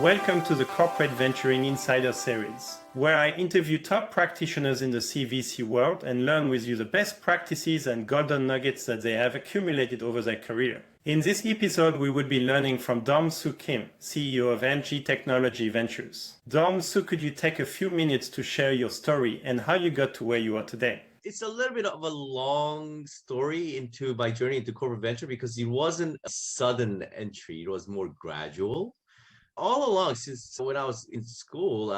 Welcome to the Corporate Venturing Insider Series, where I interview top practitioners in the CVC world and learn with you the best practices and golden nuggets that they have accumulated over their career. In this episode, we will be learning from Dom-Soo Kim, CEO of NG Technology Ventures. Dom-Soo, could you take a few minutes to share your story and how you got to where you are today? It's a little bit of a long story into my journey into corporate venture because it wasn't a sudden entry. It was more gradual. All along, since when I was in school,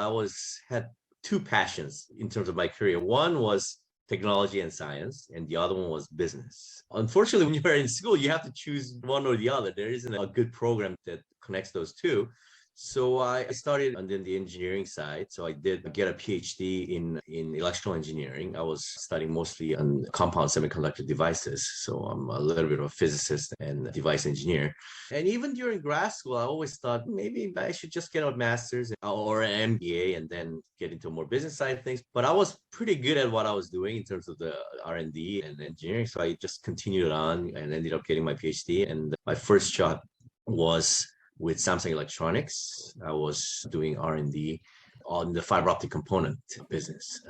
had two passions in terms of my career. One was technology and science, and the other one was business. Unfortunately, when you're in school, you have to choose one or the other. There isn't a good program that connects those two. So I started on the engineering side. So I did get a PhD in electrical engineering. I was studying mostly on compound semiconductor devices. So I'm a little bit of a physicist and device engineer. And even during grad school, I always thought maybe I should just get a master's or an MBA and then get into more business side of things. But I was pretty good at what I was doing in terms of the R&D and engineering. So I just continued on and ended up getting my PhD. And my first job was with Samsung Electronics. I was doing R&D on the fiber optic component business.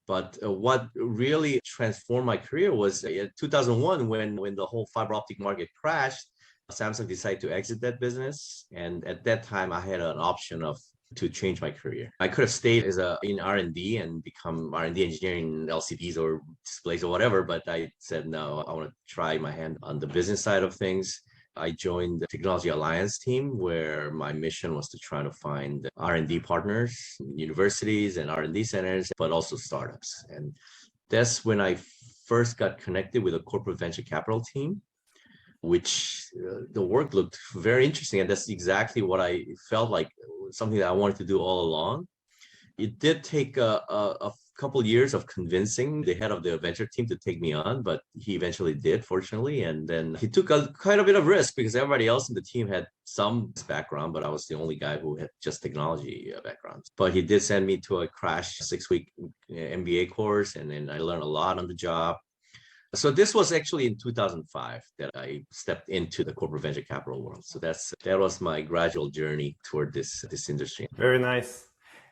But what really transformed my career was in 2001 when the whole fiber optic market crashed. Samsung decided to exit that business. And at that time, I had an option to change my career. I could have stayed in R&D and become R&D engineer in LCDs or displays or whatever, but I said, no, I want to try my hand on the business side of things. I joined the Technology Alliance team where my mission was to try to find R&D partners, universities and R&D centers, but also startups. And that's when I first got connected with a corporate venture capital team, which the work looked very interesting. And that's exactly what I felt like something that I wanted to do all along. It did take a couple of years of convincing the head of the venture team to take me on, but he eventually did, fortunately. And then he took quite a bit of risk because everybody else in the team had some background, but I was the only guy who had just technology background. But he did send me to a crash 6-week MBA course, and then I learned a lot on the job. So this was actually in 2005 that I stepped into the corporate venture capital world. So that was my gradual journey toward this industry. Very nice.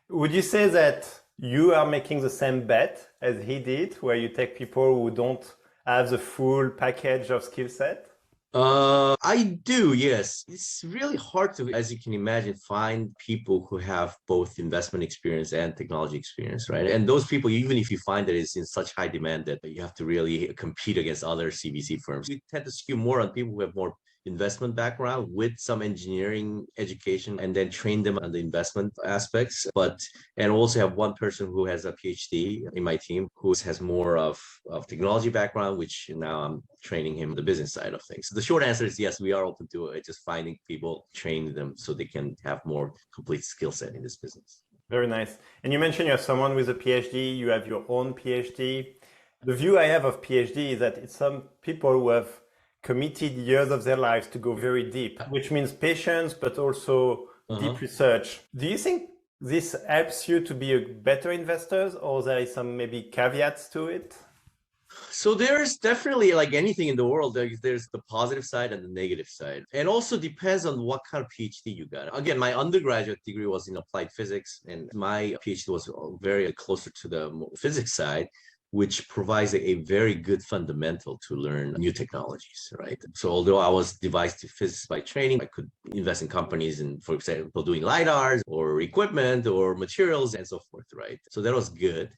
Would you say that you are making the same bet as he did, where you take people who don't have the full package of skill set? I do, yes. It's really hard to, as you can imagine, find people who have both investment experience and technology experience, right? And those people, even if you find that it's in such high demand that you have to really compete against other CVC firms, you tend to skew more on people who have more investment background with some engineering education and then train them on the investment aspects. And also have one person who has a PhD in my team who has more of technology background, which now I'm training him on the business side of things. So the short answer is yes, we are open to it, just finding people, training them so they can have more complete skill set in this business. Very nice. And you mentioned you have someone with a PhD, you have your own PhD. The view I have of PhD is that it's some people who have committed years of their lives to go very deep, which means patience, but also deep research. Do you think this helps you to be a better investor, or there is some maybe caveats to it? So there's definitely, like anything in the world, there's the positive side and the negative side. And also depends on what kind of PhD you got. Again, my undergraduate degree was in applied physics, and my PhD was very closer to the physics side, which provides a very good fundamental to learn new technologies, right? So although I was device physicist by training, I could invest in companies and, for example, doing LiDARs or equipment or materials and so forth, right? So that was good.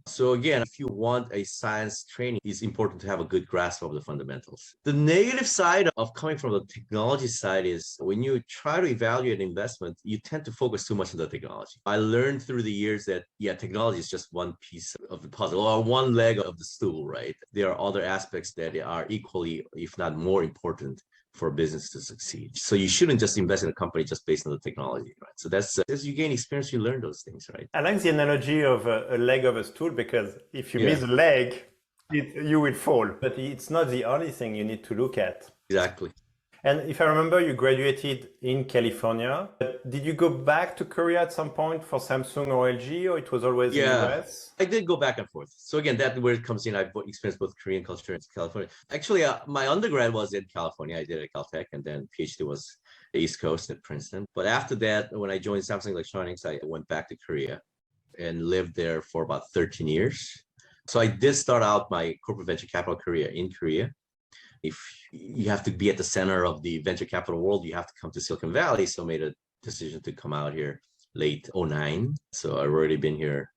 So again, if you want a science training, it's important to have a good grasp of the fundamentals. The negative side of coming from the technology side is when you try to evaluate investment, you tend to focus too much on the technology. I learned through the years that, technology is just one piece of the puzzle or one leg of the stool, right? There are other aspects that are equally, if not more important for a business to succeed. So you shouldn't just invest in a company just based on the technology, right? So that's as you gain experience, you learn those things, right? I like the analogy of a leg of a stool, because if you miss a leg, you will fall. But it's not the only thing you need to look at. Exactly. And if I remember, you graduated in California. But did you go back to Korea at some point for Samsung or LG, or it was always in the Yeah, US? I did go back and forth. So again, that's where it comes in. I've experienced both Korean culture and California. Actually, my undergrad was in California. I did at Caltech, and then PhD was the East Coast at Princeton. But after that, when I joined Samsung Electronics, I went back to Korea and lived there for about 13 years. So I did start out my corporate venture capital career in Korea. If you have to be at the center of the venture capital world, you have to come to Silicon Valley. So I made a decision to come out here late '09. So I've already been here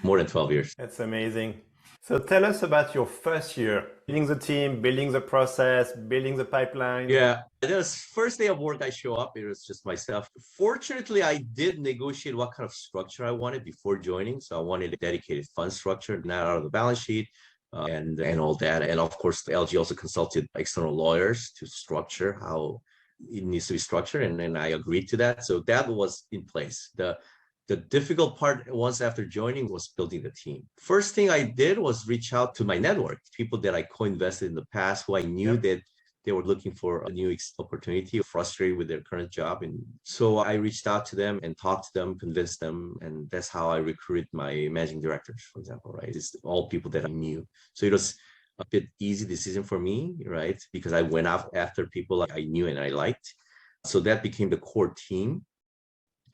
more than 12 years. That's amazing. So tell us about your first year, building the team, building the process, building the pipeline. Yeah, the first day of work, I show up. It was just myself. Fortunately, I did negotiate what kind of structure I wanted before joining. So I wanted a dedicated fund structure, not out of the balance sheet, and all that. And of course, the LG also consulted external lawyers to structure how it needs to be structured, and then I agreed to that. So that was in place. The difficult part once after joining was building the team. First thing I did was reach out to my network, people that I co-invested in the past who I knew that they were looking for a new opportunity, frustrated with their current job. And so I reached out to them and talked to them, convinced them. And that's how I recruited my managing directors, for example, right? It's all people that I knew. So it was a bit easy decision for me, right? Because I went out after people I knew and I liked. So that became the core team,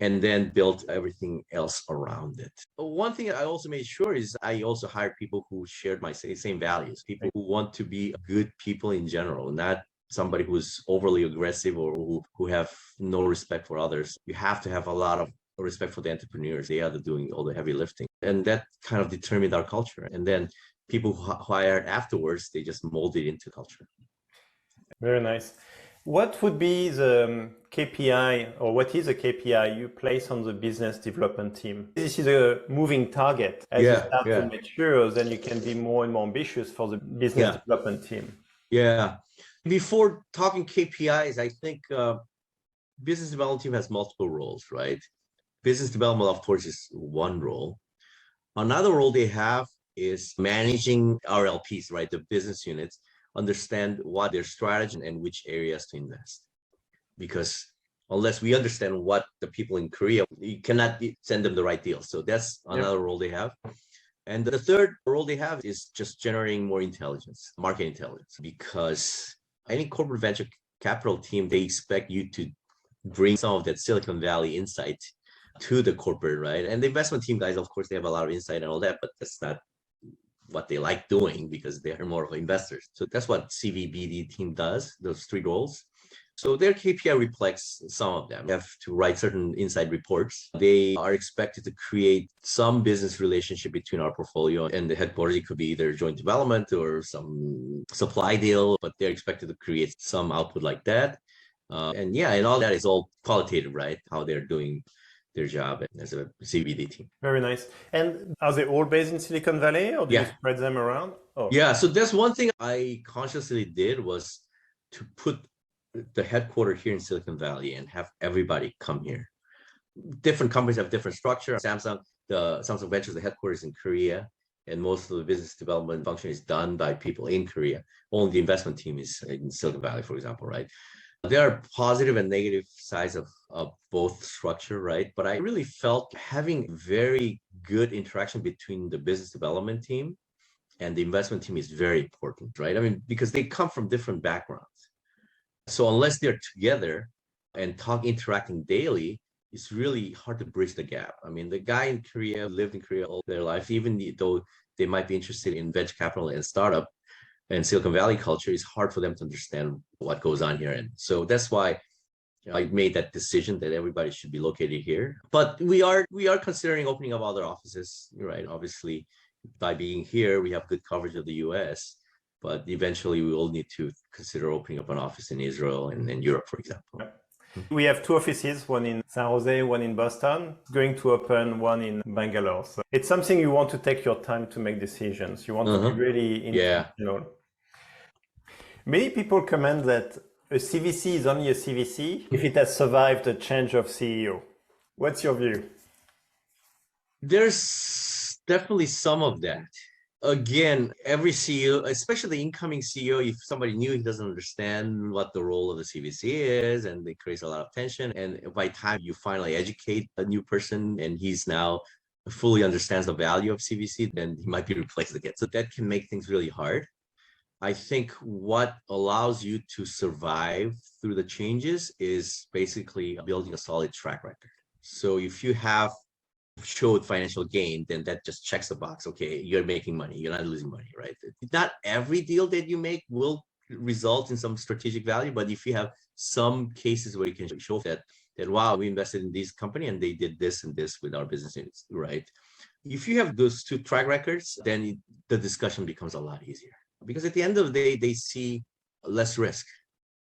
and then built everything else around it. One thing I also made sure is I also hired people who shared my same values, people who want to be good people in general, not somebody who's overly aggressive or who have no respect for others. You have to have a lot of respect for the entrepreneurs. They are doing all the heavy lifting. And that kind of determined our culture. And then people who hired afterwards, they just molded into culture. Very nice. What would be the KPI, or what is a KPI you place on the business development team? This is a moving target. As you start to mature, then you can be more and more ambitious for the business development team. Yeah. Before talking KPIs, I think business development team has multiple roles, right? Business development, of course, is one role. Another role they have is managing RLPs, right? The business units, understand what their strategy and which areas to invest. Because unless we understand what the people in Korea, you cannot send them the right deals. So that's another role they have. And the third role they have is just generating more intelligence, market intelligence, because any corporate venture capital team, they expect you to bring some of that Silicon Valley insight to the corporate, right? And the investment team guys, of course, they have a lot of insight and all that, but that's not what they like doing because they're more of investors. So that's what CVBD team does, those three roles. So their KPI reflects some of them. They have to write certain inside reports. They are expected to create some business relationship between our portfolio and the headquarters. It could be either joint development or some supply deal, but they're expected to create some output like that. And all that is all qualitative, right? How they're doing their job as a CVD team. Very nice. And are they all based in Silicon Valley, or do you spread them around? Oh. Yeah, so that's one thing I consciously did, was to put the headquarters here in Silicon Valley and have everybody come here. Different companies have different structure. Samsung Ventures, the headquarters in Korea, and most of the business development function is done by people in Korea. Only the investment team is in Silicon Valley, for example, right? There are positive and negative sides of both structure, right? But I really felt having very good interaction between the business development team and the investment team is very important, right? I mean, because they come from different backgrounds. So unless they're together and interacting daily, it's really hard to bridge the gap. I mean, the guy in Korea lived in Korea all their life, even though they might be interested in venture capital and startup, and Silicon Valley culture, is hard for them to understand what goes on here. And so that's why I made that decision that everybody should be located here. But we are considering opening up other offices, right? Obviously, by being here, we have good coverage of the US, but eventually we will need to consider opening up an office in Israel and in Europe, for example. We have two offices, one in San Jose, one in Boston, going to open one in Bangalore. So it's something you want to take your time to make decisions. You want to be really intentional. Many people comment that a CVC is only a CVC if it has survived a change of CEO. What's your view? There's definitely some of that. Again, every CEO, especially the incoming CEO, if somebody new, he doesn't understand what the role of the CVC is, and it creates a lot of tension. And by the time you finally educate a new person and he's now fully understands the value of CVC, then he might be replaced again. So that can make things really hard. I think what allows you to survive through the changes is basically building a solid track record. So if you have showed financial gain, then that just checks the box. Okay, you're making money, you're not losing money, right? Not every deal that you make will result in some strategic value, but if you have some cases where you can show that wow, we invested in this company and they did this and this with our business units, right? If you have those two track records, then the discussion becomes a lot easier, because at the end of the day, they see less risk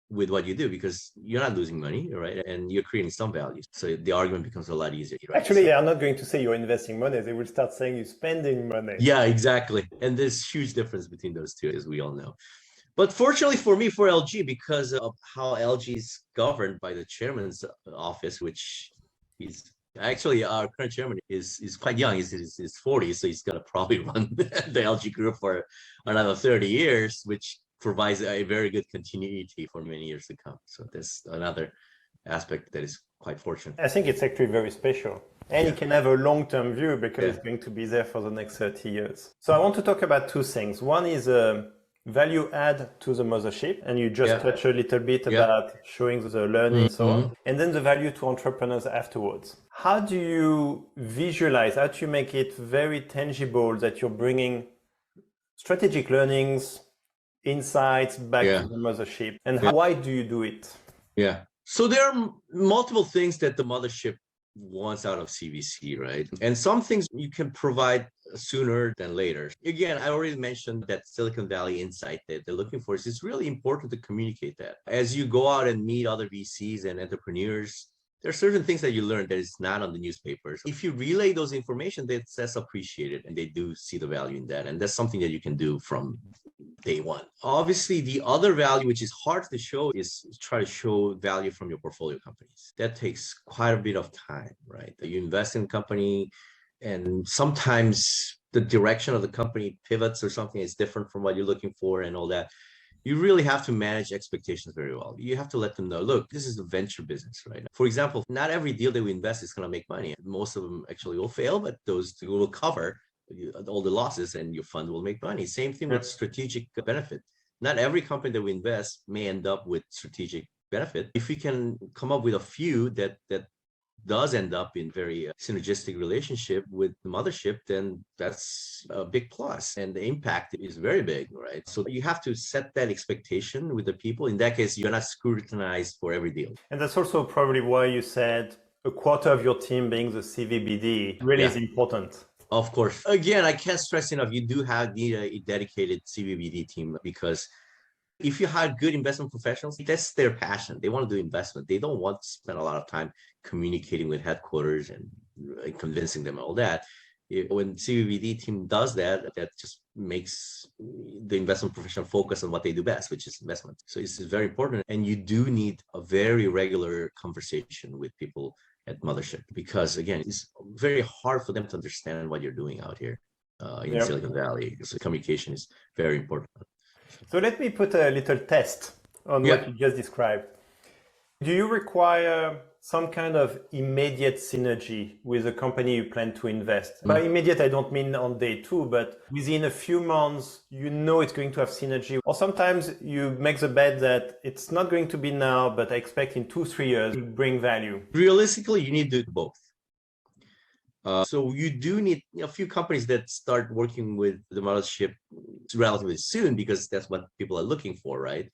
with what you do because you're not losing money, right? And you're creating some value. So the argument becomes a lot easier. Right? Actually, they are not going to say you're investing money. They will start saying you're spending money. Yeah, exactly. And there's huge difference between those two, as we all know. But fortunately for me, for LG, because of how LG is governed by the chairman's office, which is actually our current chairman is quite young. He's 40, so he's gonna probably run the LG group for another 30 years, which provides a very good continuity for many years to come. So that's another aspect that is quite fortunate. I think it's actually very special. And you can have a long-term view because it's going to be there for the next 30 years. So I want to talk about two things. One is a value add to the mothership, and you just touched a little bit about showing the learning and so on. And then the value to entrepreneurs afterwards. How do you visualize, how do you make it very tangible that you're bringing strategic learnings, insights back to the mothership, and why do you do it? So there are multiple things that the mothership wants out of CVC, right? And some things you can provide sooner than later. Again, I already mentioned that Silicon Valley insight that they're looking for. It's really important to communicate that. As you go out and meet other VCs and entrepreneurs, there are certain things that you learn that is not on the newspapers. If you relay those information, that's appreciated and they do see the value in that. And that's something that you can do from day one. Obviously, the other value, which is hard to show, is try to show value from your portfolio companies. That takes quite a bit of time, right? You invest in a company and sometimes the direction of the company pivots or something is different from what you're looking for and all that. You really have to manage expectations very well. You have to let them know, look, this is a venture business, right? For example, not every deal that we invest is going to make money. Most of them actually will fail, but those will cover all the losses and your fund will make money. Same thing with strategic benefit. Not every company that we invest may end up with strategic benefit. If we can come up with a few that does end up in very synergistic relationship with the mothership, then that's a big plus and the impact is very big, right? So you have to set that expectation with the people. In that case, you're not scrutinized for every deal. And that's also probably why you said a quarter of your team being the CVBD really is important. Of course. Again, I can't stress enough, you do need a dedicated CVBD team, because if you hire good investment professionals, that's their passion. They want to do investment. They don't want to spend a lot of time communicating with headquarters and convincing them all that. When CVBD team does that, that just makes the investment professional focus on what they do best, which is investment. So it's very important. And you do need a very regular conversation with people at mothership, because again, it's very hard for them to understand what you're doing out here in Silicon Valley. So communication is very important. So let me put a little test on what you just described. Do you require some kind of immediate synergy with the company you plan to invest? By immediate, I don't mean on day two, but within a few months, you know it's going to have synergy. Or sometimes you make the bet that it's not going to be now, but I expect in 2-3 years it will bring value. Realistically, you need to do both. So you do need a few companies that start working with the mothership relatively soon, because that's what people are looking for, right?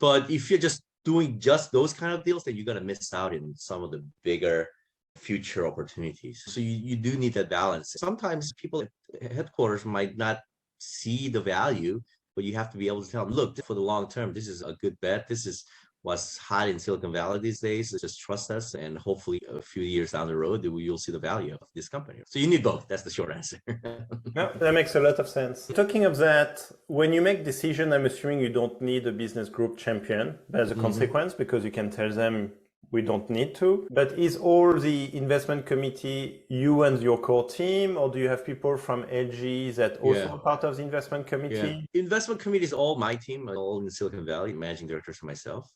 But if you're just doing just those kind of deals, then you're going to miss out in some of the bigger future opportunities. So you do need that balance. Sometimes people at headquarters might not see the value, but you have to be able to tell them, look, for the long term, this is a good bet. This is what's hot in Silicon Valley these days. Just trust us, and hopefully a few years down the road, you'll see the value of this company. So you need both. That's the short answer. Yeah, that makes a lot of sense. Talking of that, when you make decision, I'm assuming you don't need a business group champion as a consequence, because you can tell them we don't need to. But is all the investment committee you and your core team, or do you have people from LG that also Yeah. are part of the investment Yeah. committee? Investment committee is all my team, all in Silicon Valley, managing directors for myself.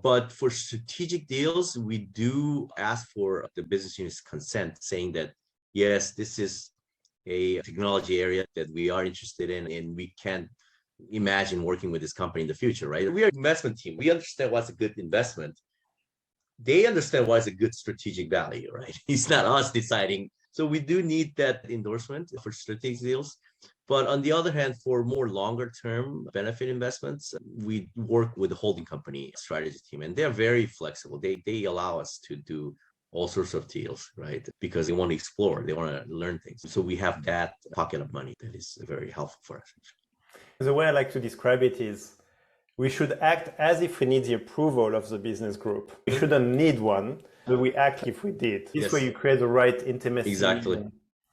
But for strategic deals, we do ask for the business unit's consent, saying that, yes, this is a technology area that we are interested in, and we can imagine working with this company in the future, right? We are an investment team. We understand what's a good investment. They understand what's a good strategic value, right? It's not us deciding. So we do need that endorsement for strategic deals. But on the other hand, for more longer term benefit investments, we work with the holding company strategy team, and they're very flexible. They allow us to do all sorts of deals, right? Because they want to explore, they want to learn things. So we have that pocket of money that is very helpful for us. The way I like to describe it is we should act as if we need the approval of the business group. We shouldn't need one, but we act if we did. This way you create the right intimacy. Exactly.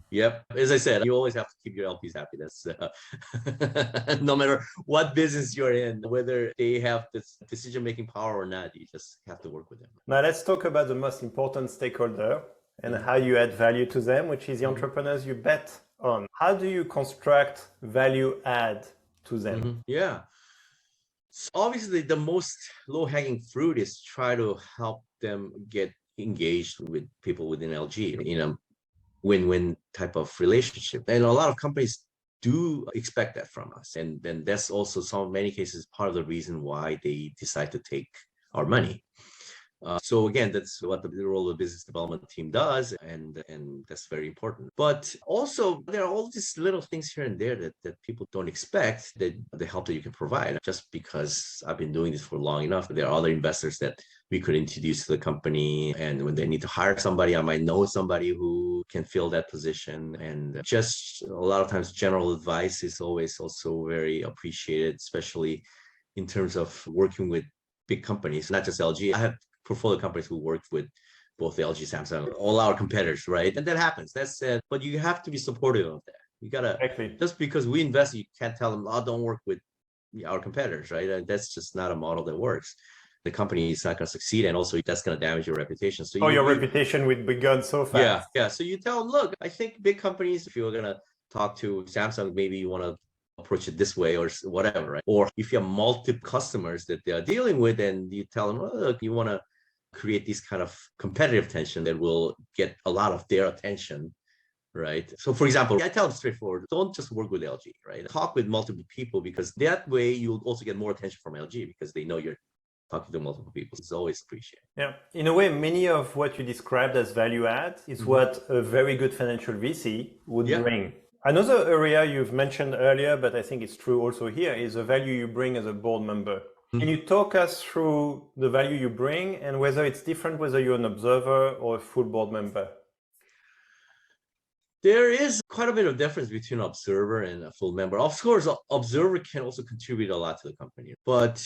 Yep. As I said, you always have to keep your LPs happy. That's no matter what business you're in, whether they have this decision-making power or not, you just have to work with them. Now let's talk about the most important stakeholder and how you add value to them, which is the entrepreneurs you bet on. How do you construct value add to them? Yeah. So obviously, the most low-hanging fruit is try to help them get engaged with people within LG in a win-win type of relationship. And a lot of companies do expect that from us. And then that's also many cases part of the reason why they decide to take our money. So again, that's what the role of the business development team does, and that's very important. But also, there are all these little things here and there that people don't expect, that the help that you can provide. Just because I've been doing this for long enough, there are other investors that we could introduce to the company, and when they need to hire somebody, I might know somebody who can fill that position. And just a lot of times, general advice is always also very appreciated, especially in terms of working with big companies, not just LG. I have portfolio companies who worked with both LG, Samsung, all our competitors, right? And that happens. That's it. But you have to be supportive of that. You gotta, just because we invest, you can't tell them, oh, don't work with our competitors, right? And that's just not a model that works. The company is not going to succeed, and also that's going to damage your reputation. So your reputation would be gone so fast. Yeah. So you tell them, look, I think big companies, if you're going to talk to Samsung, maybe you want to approach it this way or whatever, right? Or if you have multiple customers that they are dealing with, and you tell them, oh, look, you want to create this kind of competitive tension that will get a lot of their attention, right? So for example, I tell them straightforward, don't just work with LG, right? Talk with multiple people, because that way you'll also get more attention from LG, because they know you're talking to multiple people. It's always appreciated. Yeah. In a way, many of what you described as value add is what a very good financial VC would bring. Another area you've mentioned earlier, but I think it's true also here, is the value you bring as a board member. Can you talk us through the value you bring and whether it's different whether you're an observer or a full board member? There is quite a bit of difference between observer and a full member. Of course, observer can also contribute a lot to the company. But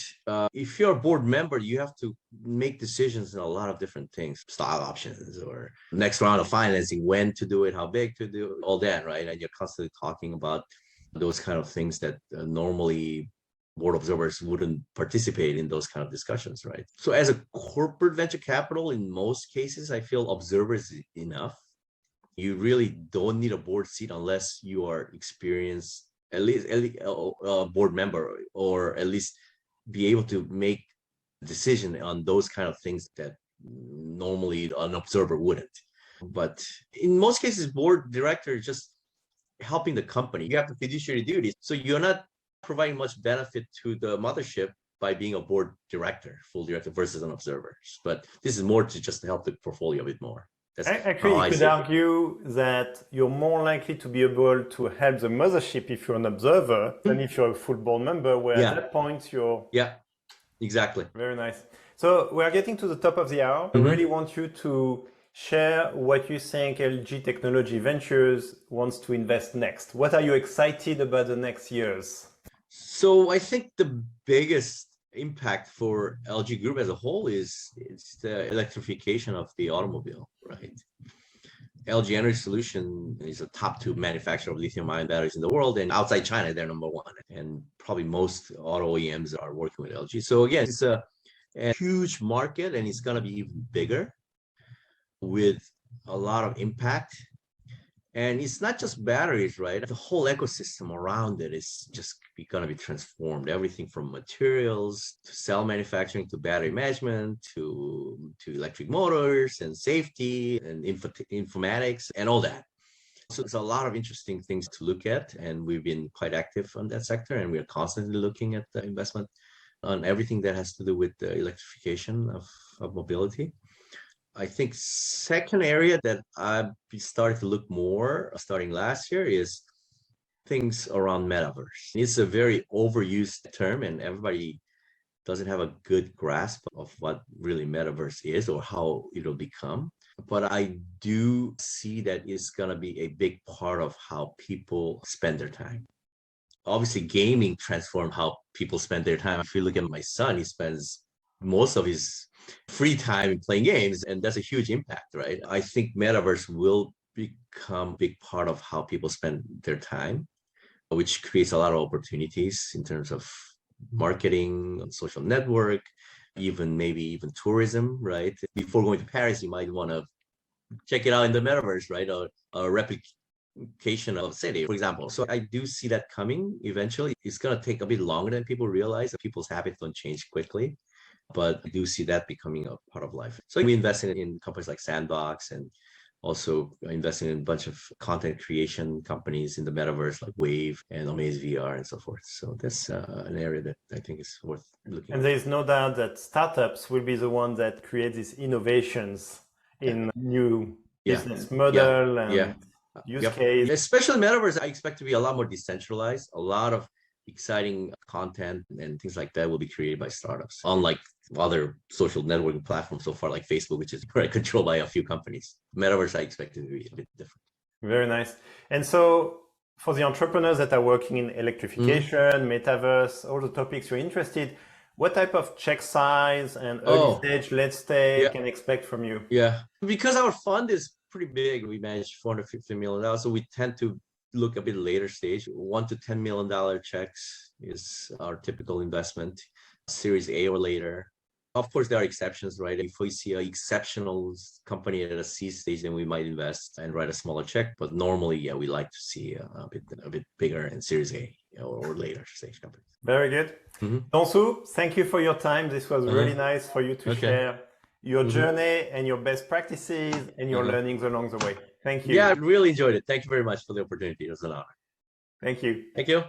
if you're a board member, you have to make decisions in a lot of different things, stock options or next round of financing, when to do it, how big to do it, all that, right? And you're constantly talking about those kind of things that normally board observers wouldn't participate in those kind of discussions, right? So as a corporate venture capital, in most cases, I feel observers is enough. You really don't need a board seat unless you are experienced, at least a board member, or at least be able to make a decision on those kind of things that normally an observer wouldn't. But in most cases, board director is just helping the company. You have the fiduciary duties. So you're not providing much benefit to the mothership by being a board director, full director, versus an observer. But this is more to just help the portfolio a bit more. Actually, you could argue that you're more likely to be able to help the mothership if you're an observer than if you're a full board member, where at that point you're... Yeah, exactly. Very nice. So we're getting to the top of the hour. I really want you to share what you think LG Technology Ventures wants to invest next. What are you excited about the next years? So I think the biggest impact for LG Group as a whole is the electrification of the automobile, right? LG Energy Solution is a top 2 manufacturer of lithium-ion batteries in the world, and outside China, they're number 1. And probably most auto OEMs are working with LG. So again, it's a and huge market, and it's going to be even bigger with a lot of impact. And it's not just batteries, right? The whole ecosystem around it is just going to be transformed. Everything from materials to cell manufacturing to battery management to electric motors and safety and informatics and all that. So there's a lot of interesting things to look at, and we've been quite active on that sector, and we're constantly looking at the investment on everything that has to do with the electrification of mobility. I think second area that I've started to look more starting last year is things around metaverse. It's a very overused term, and everybody doesn't have a good grasp of what really metaverse is or how it'll become. But I do see that it's going to be a big part of how people spend their time. Obviously, gaming transformed how people spend their time. If you look at my son, he spends most of his free time playing games, and that's a huge impact, right? I think metaverse will become a big part of how people spend their time, which creates a lot of opportunities in terms of marketing, social network, maybe even tourism, right? Before going to Paris, you might want to check it out in the metaverse, right? Or a replication of city, for example. So I do see that coming eventually. It's going to take a bit longer than people realize. People's habits don't change quickly, but I do see that becoming a part of life. So we invested in companies like Sandbox, and also investing in a bunch of content creation companies in the metaverse like Wave and Amaze VR and so forth. So that's an area that I think is worth looking at. And there is no doubt that startups will be the ones that create these innovations in new business model and use case. Especially metaverse, I expect to be a lot more decentralized. A lot of exciting content and things like that will be created by startups, unlike other social networking platforms so far, like Facebook, which is controlled by a few companies. Metaverse, I expect it to be a bit different. Very nice. And so for the entrepreneurs that are working in electrification, metaverse, all the topics you're interested, what type of check size and early stage, late stage can expect from you? Yeah, because our fund is pretty big, we manage $450 million, so we tend to look a bit later stage. $1 to $10 million checks is our typical investment. Series A or later. Of course, there are exceptions, right? If we see an exceptional company at a C stage, then we might invest and write a smaller check. But normally, we like to see a bit bigger in Series A or later stage companies. Very good. Dong-Soo, thank you for your time. This was really nice for you to share your journey and your best practices and your learnings along the way. Thank you. Yeah, I really enjoyed it. Thank you very much for the opportunity. It was an honor. Thank you. Thank you.